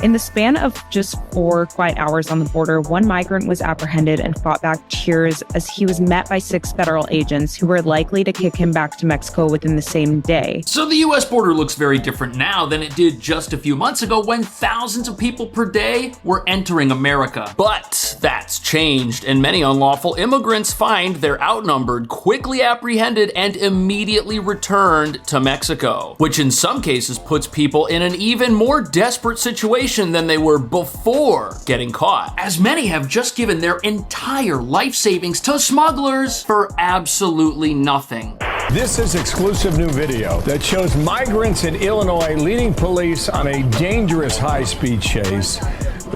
In the span of just 4 quiet hours on the border, one migrant was apprehended and fought back tears as he was met by 6 federal agents who were likely to kick him back to Mexico within the same day. So the US border looks very different now than it did just a few months ago when thousands of people per day were entering America. But that's changed, and many unlawful immigrants find they're outnumbered, quickly apprehended, and immediately returned to Mexico, which in some cases puts people in an even more desperate situation than they were before getting caught, as many have just given their entire life savings to smugglers for absolutely nothing. This is exclusive new video that shows migrants in Illinois leading police on a dangerous high-speed chase.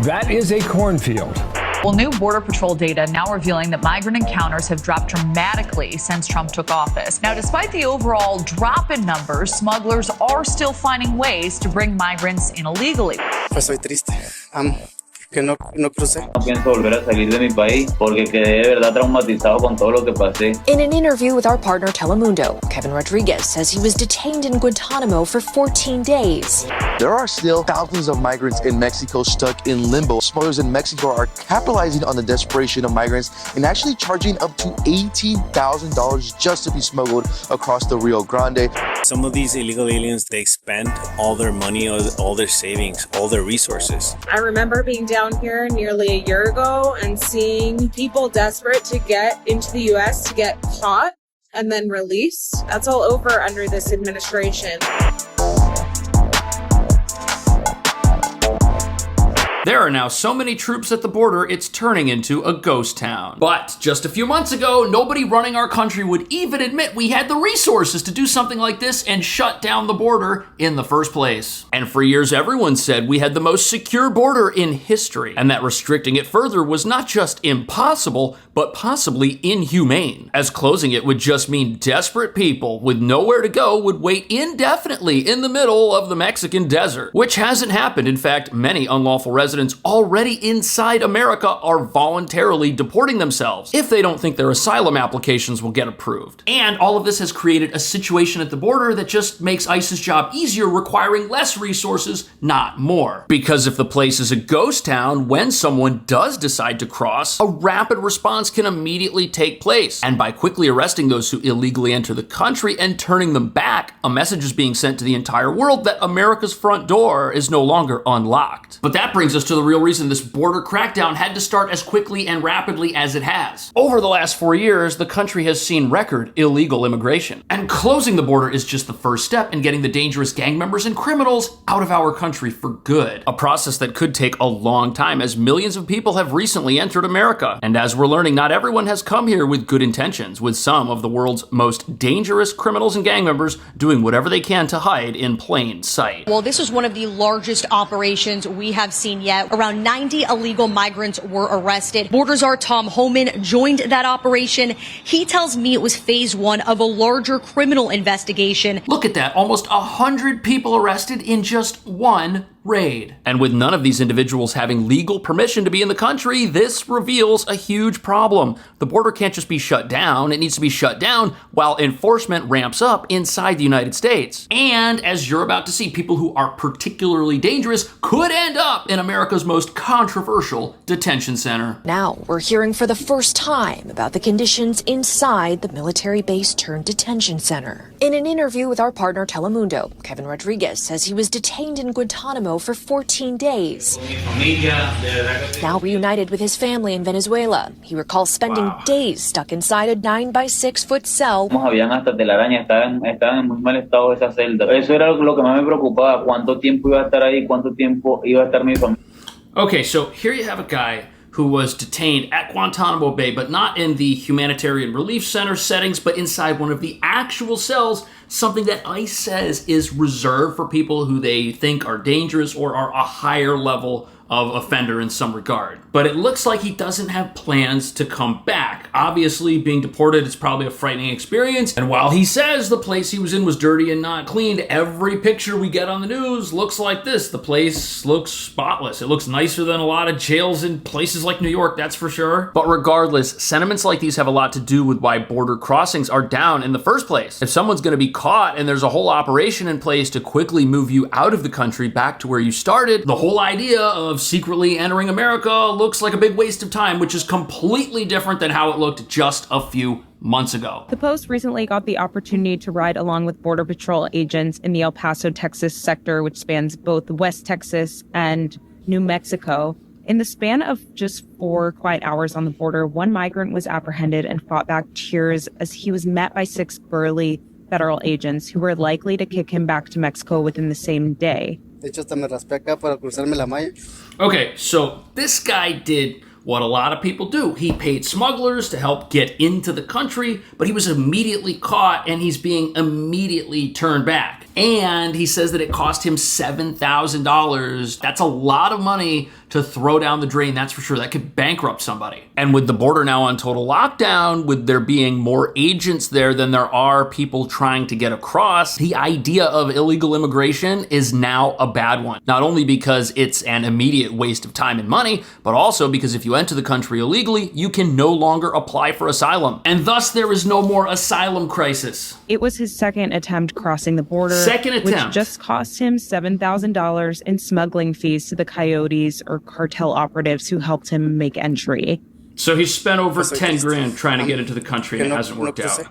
That is a cornfield. Well, new Border Patrol data now revealing that migrant encounters have dropped dramatically since Trump took office. Now, despite the overall drop in numbers, smugglers are still finding ways to bring migrants in illegally. Pues soy triste. Que no crucé. No pienso volver a salir de mi país porque quedé de verdad traumatizado con todo lo que pasé. In an interview with our partner Telemundo, Kevin Rodriguez says he was detained in Guantanamo for 14 days. There are still thousands of migrants in Mexico stuck in limbo. Smugglers in Mexico are capitalizing on the desperation of migrants and actually charging up to $18,000 just to be smuggled across the Rio Grande. Some of these illegal aliens, they spend all their money, all their savings, all their resources. I remember being down here nearly a year ago and seeing people desperate to get into the US to get caught and then released. That's all over under this administration. There are now so many troops at the border, it's turning into a ghost town. But just a few months ago, nobody running our country would even admit we had the resources to do something like this and shut down the border in the first place. And for years, everyone said we had the most secure border in history, and that restricting it further was not just impossible, but possibly inhumane, as closing it would just mean desperate people with nowhere to go would wait indefinitely in the middle of the Mexican desert, which hasn't happened. In fact, many unlawful residents already inside America are voluntarily deporting themselves if they don't think their asylum applications will get approved. And all of this has created a situation at the border that just makes ICE's job easier, requiring less resources, not more. Because if the place is a ghost town, when someone does decide to cross, a rapid response can immediately take place. And by quickly arresting those who illegally enter the country and turning them back, a message is being sent to the entire world that America's front door is no longer unlocked. But that brings us to the real reason this border crackdown had to start as quickly and rapidly as it has. Over the last 4 years, the country has seen record illegal immigration. And closing the border is just the first step in getting the dangerous gang members and criminals out of our country for good. A process that could take a long time, as millions of people have recently entered America. And as we're learning, not everyone has come here with good intentions, with some of the world's most dangerous criminals and gang members doing whatever they can to hide in plain sight. Well, this was one of the largest operations we have seen yet. Around 90 illegal migrants were arrested. Border Czar Tom Homan joined that operation. He tells me it was phase 1 of a larger criminal investigation. Look at that, almost 100 people arrested in just one raid. And with none of these individuals having legal permission to be in the country, this reveals a huge problem. The border can't just be shut down, it needs to be shut down while enforcement ramps up inside the United States. And as you're about to see, people who are particularly dangerous could end up in America's most controversial detention center. Now we're hearing for the first time about the conditions inside the military base turned detention center. In an interview with our partner Telemundo, Kevin Rodriguez says he was detained in Guantanamo for 14 days. Now reunited with his family in Venezuela, he recalls spending days stuck inside a 9-by-6-foot cell. Habían hasta telaraña, estaban en muy mal estado esa celda. Eso era lo que más me preocupaba, cuánto tiempo iba a estar ahí, cuánto tiempo iba a estar mi familia. Okay, so here you have a guy who was detained at Guantanamo Bay, but not in the humanitarian relief center settings, but inside one of the actual cells, something that ICE says is reserved for people who they think are dangerous or are a higher level of offender in some regard. But it looks like he doesn't have plans to come back. Obviously, being deported is probably a frightening experience, and while he says the place he was in was dirty and not cleaned, every picture we get on the news looks like this. The place looks spotless. It looks nicer than a lot of jails in places like New York, that's for sure. But regardless, sentiments like these have a lot to do with why border crossings are down in the first place. If someone's gonna be caught and there's a whole operation in place to quickly move you out of the country back to where you started, the whole idea of secretly entering America looks like a big waste of time, which is completely different than how it looked just a few months ago. The Post recently got the opportunity to ride along with Border Patrol agents in the El Paso, Texas sector, which spans both West Texas and New Mexico. In the span of just 4 quiet hours on the border, one migrant was apprehended and fought back tears as he was met by 6 burly federal agents who were likely to kick him back to Mexico within the same day. Okay, so this guy did what a lot of people do. He paid smugglers to help get into the country, but he was immediately caught and he's being immediately turned back. And he says that it cost him $7,000. That's a lot of money to throw down the drain, that's for sure. That could bankrupt somebody. And with the border now on total lockdown, with there being more agents there than there are people trying to get across, the idea of illegal immigration is now a bad one. Not only because it's an immediate waste of time and money, but also because if you enter the country illegally, you can no longer apply for asylum. And thus there is no more asylum crisis. It was his second attempt crossing the border, which just cost him $7,000 in smuggling fees to the coyotes or cartel operatives who helped him make entry. So he spent over 10 grand trying to get into the country and it hasn't worked out.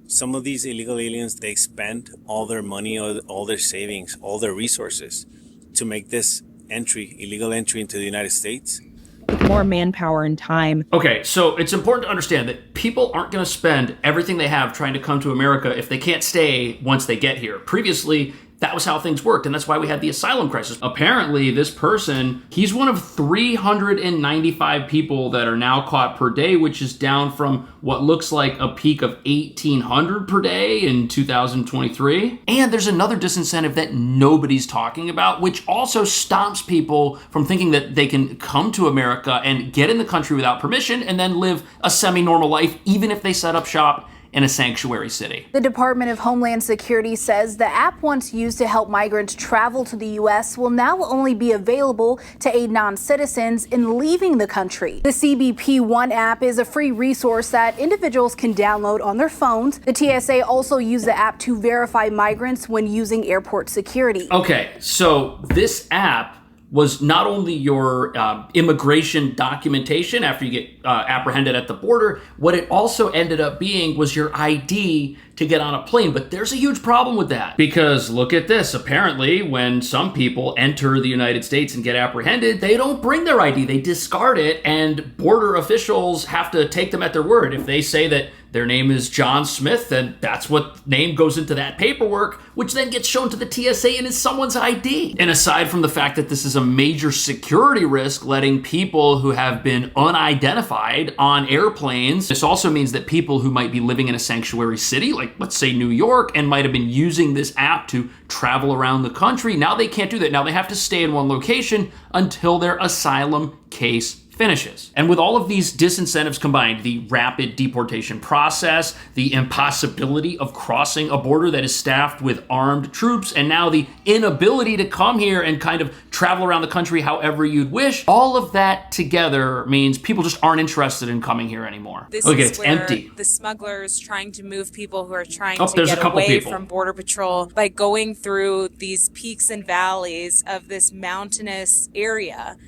Some of these illegal aliens, they spend all their money, all their savings, all their resources to make this illegal entry into the United States. With more manpower and time. Okay, so it's important to understand that people aren't going to spend everything they have trying to come to America if they can't stay once they get here. Previously, that was how things worked, and that's why we had the asylum crisis. Apparently, this person, he's one of 395 people that are now caught per day, which is down from what looks like a peak of 1,800 per day in 2023. And there's another disincentive that nobody's talking about, which also stops people from thinking that they can come to America and get in the country without permission and then live a semi-normal life, even if they set up shop in a sanctuary city. The Department of Homeland Security says the app once used to help migrants travel to the U.S. will now only be available to aid non-citizens in leaving the country. The CBP One app is a free resource that individuals can download on their phones. The TSA also used the app to verify migrants when using airport security. Okay, so this app was not only your immigration documentation after you get apprehended at the border, what it also ended up being was your ID to get on a plane. But there's a huge problem with that, because look at this. Apparently, when some people enter the United States and get apprehended, they don't bring their ID, they discard it, and border officials have to take them at their word. If they say that their name is John Smith, then that's what name goes into that paperwork, which then gets shown to the TSA and is someone's ID. And aside from the fact that this is a major security risk, letting people who have been unidentified on airplanes, this also means that people who might be living in a sanctuary city, like let's say New York, and might have been using this app to travel around the country, now they can't do that. Now they have to stay in one location until their asylum case finishes. And with all of these disincentives combined, the rapid deportation process, the impossibility of crossing a border that is staffed with armed troops, and now the inability to come here and kind of travel around the country however you'd wish, all of that together means people just aren't interested in coming here anymore. Look, it's empty. The smugglers trying to move people who are trying to get away from Border Patrol by going through these peaks and valleys of this mountainous area.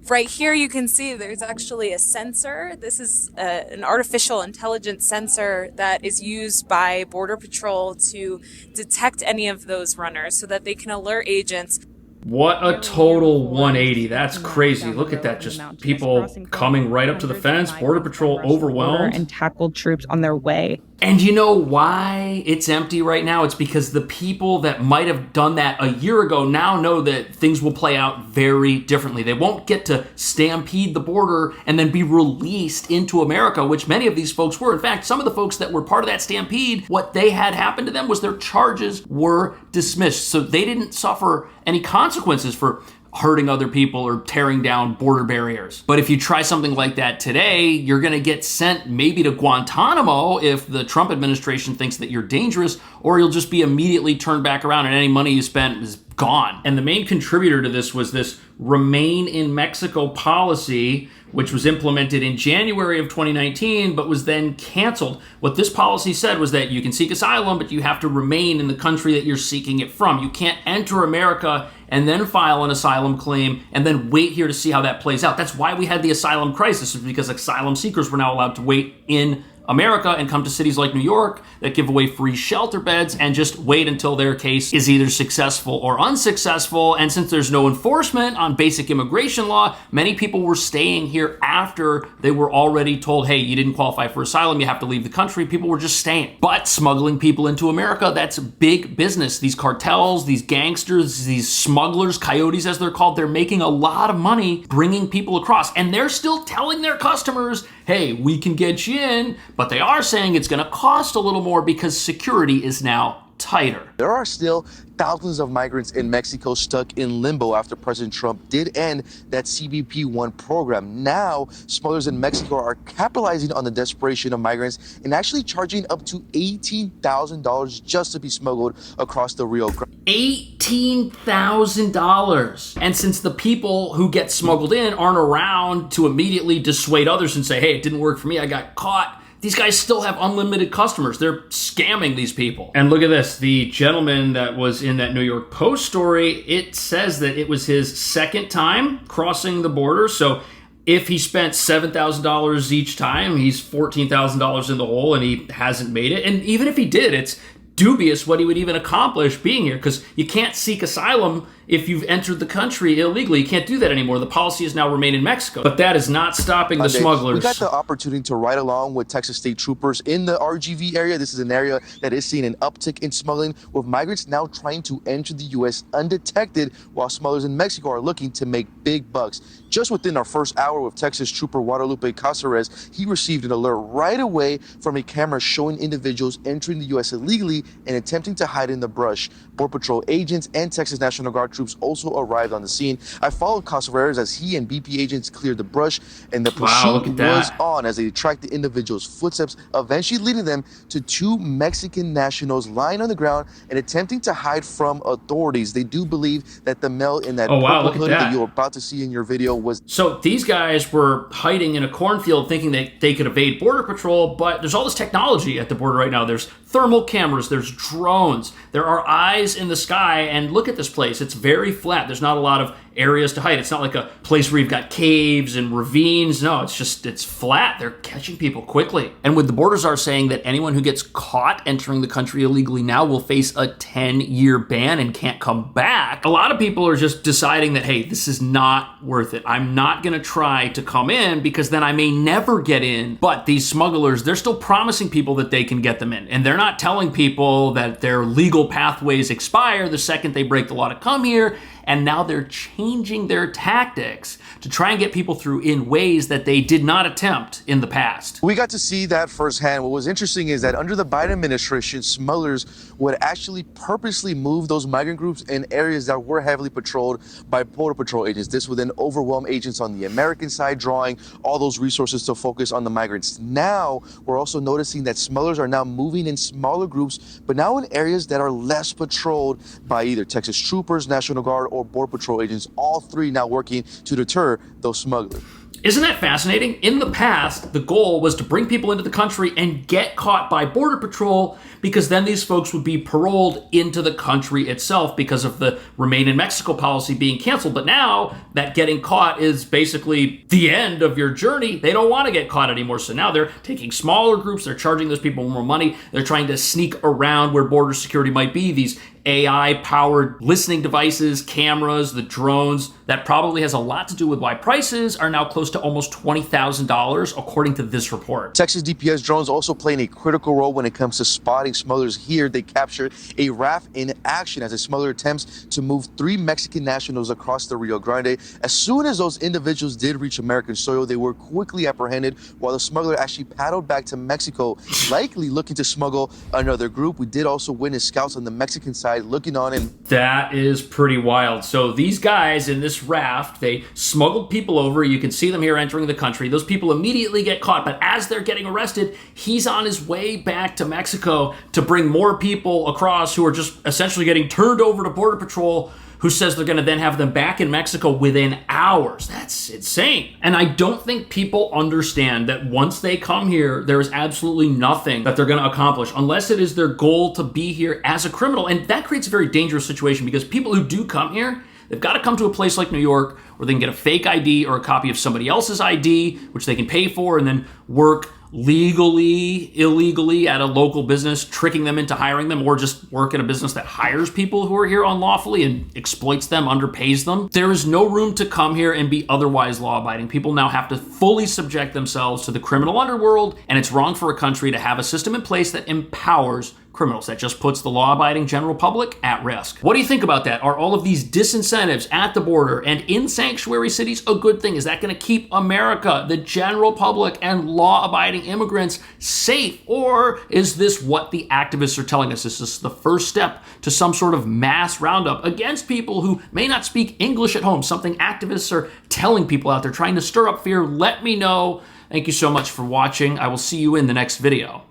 Right here you can see there's actually a sensor. This is an artificial intelligence sensor that is used by Border Patrol to detect any of those runners so that they can alert agents. What a total 180. That's crazy. Look at that. Just people coming right up to the fence, Border Patrol overwhelmed. And tackled troops on their way. And you know why it's empty right now? It's because the people that might have done that a year ago now know that things will play out very differently. They won't get to stampede the border and then be released into America, which many of these folks were. In fact, some of the folks that were part of that stampede, what they had happen to them was their charges were dismissed. So they didn't suffer any consequences for hurting other people or tearing down border barriers. But if you try something like that today, you're gonna get sent maybe to Guantanamo if the Trump administration thinks that you're dangerous, or you'll just be immediately turned back around and any money you spent is gone. And the main contributor to this was this Remain in Mexico policy, which was implemented in January of 2019, but was then canceled. What this policy said was that you can seek asylum, but you have to remain in the country that you're seeking it from. You can't enter America and then file an asylum claim and then wait here to see how that plays out. That's why we had the asylum crisis, because asylum seekers were now allowed to wait in America and come to cities like New York that give away free shelter beds and just wait until their case is either successful or unsuccessful. And since there's no enforcement on basic immigration law, many people were staying here after they were already told, hey, you didn't qualify for asylum, you have to leave the country. People were just staying. But smuggling people into America, that's big business. These cartels, these gangsters, these smugglers, coyotes as they're called, they're making a lot of money bringing people across. And they're still telling their customers, hey, we can get you in, but they are saying it's going to cost a little more because security is now tighter. There are still thousands of migrants in Mexico stuck in limbo after President Trump did end that CBP-1 program. Now, smugglers in Mexico are capitalizing on the desperation of migrants and actually charging up to $18,000 just to be smuggled across the Rio Grande. $18,000. And since the people who get smuggled in aren't around to immediately dissuade others and say, hey, it didn't work for me, I got caught, these guys still have unlimited customers. They're scamming these people. And look at this. The gentleman that was in that New York Post story, it says that it was his second time crossing the border. So if he spent $7,000 each time, he's $14,000 in the hole and he hasn't made it. And even if he did, it's dubious what he would even accomplish being here, because you can't seek asylum if you've entered the country illegally. You can't do that anymore. The policy is now remain in Mexico. But that is not stopping the smugglers. We got the opportunity to ride along with Texas state troopers in the RGV area. This is an area that is seeing an uptick in smuggling, with migrants now trying to enter the U.S. undetected, while smugglers in Mexico are looking to make big bucks. Just within our first hour with Texas trooper Guadalupe Casares, he received an alert right away from a camera showing individuals entering the U.S. illegally and attempting to hide in the brush. Border Patrol agents and Texas National Guard troops also arrived on the scene. I followed Casares as he and BP agents cleared the brush, and the pursuit was on as they tracked the individuals' footsteps, eventually leading them to two Mexican nationals lying on the ground and attempting to hide from authorities. They do believe that the male in that purple hoodie that you're about to see in your video was... So these guys were hiding in a cornfield thinking that they could evade Border Patrol, but there's all this technology at the border right now. There's thermal cameras, there's drones, there are eyes in the sky, and look at this place. It's very flat. There's not a lot of areas to hide. It's not like a place where you've got caves and ravines. No, it's flat. They're catching people quickly. And with the borders are saying that anyone who gets caught entering the country illegally now will face a 10-year ban and can't come back, a lot of people are just deciding that, hey, this is not worth it. I'm not going to try to come in because then I may never get in. But these smugglers, they're still promising people that they can get them in. And they're not telling people that their legal pathways expire the second they break the law to come here. And now they're changing their tactics to try and get people through in ways that they did not attempt in the past. We got to see that firsthand. What was interesting is that under the Biden administration, smugglers would actually purposely move those migrant groups in areas that were heavily patrolled by Border Patrol agents. This would then overwhelm agents on the American side, drawing all those resources to focus on the migrants. Now, we're also noticing that smugglers are now moving in smaller groups, but now in areas that are less patrolled by either Texas troopers, National Guard, or Border Patrol agents, all three now working to deter those smugglers. Isn't that fascinating? In the past, the goal was to bring people into the country and get caught by Border Patrol, because then these folks would be paroled into the country itself because of the Remain in Mexico policy being canceled. But now that getting caught is basically the end of your journey. They don't want to get caught anymore. So now they're taking smaller groups. They're charging those people more money. They're trying to sneak around where border security might be. These AI-powered listening devices, cameras, the drones. That probably has a lot to do with why prices are now close to almost $20,000, according to this report. Texas DPS drones also playing a critical role when it comes to spotting smugglers. Here, they captured a raft in action as a smuggler attempts to move 3 Mexican nationals across the Rio Grande. As soon as those individuals did reach American soil, they were quickly apprehended, while the smuggler actually paddled back to Mexico, likely looking to smuggle another group. We did also witness scouts on the Mexican side looking on, and that is pretty wild. So these guys in this raft, they smuggled people over. You can see them here entering the country. Those people immediately get caught, but as they're getting arrested, he's on his way back to Mexico to bring more people across who are just essentially getting turned over to Border Patrol who says they're gonna then have them back in Mexico within hours. That's insane. And I don't think people understand that once they come here, there is absolutely nothing that they're gonna accomplish unless it is their goal to be here as a criminal. And that creates a very dangerous situation because people who do come here, they've got to come to a place like New York where they can get a fake ID or a copy of somebody else's ID, which they can pay for, and then work legally, illegally at a local business, tricking them into hiring them, or just work at a business that hires people who are here unlawfully and exploits them, underpays them. There is no room to come here and be otherwise law-abiding. People now have to fully subject themselves to the criminal underworld, and it's wrong for a country to have a system in place that empowers criminals. That just puts the law-abiding general public at risk. What do you think about that? Are all of these disincentives at the border and in sanctuary cities a good thing? Is that going to keep America, the general public, and law-abiding immigrants safe? Or is this what the activists are telling us? Is this the first step to some sort of mass roundup against people who may not speak English at home? Something activists are telling people out there, trying to stir up fear. Let me know. Thank you so much for watching. I will see you in the next video.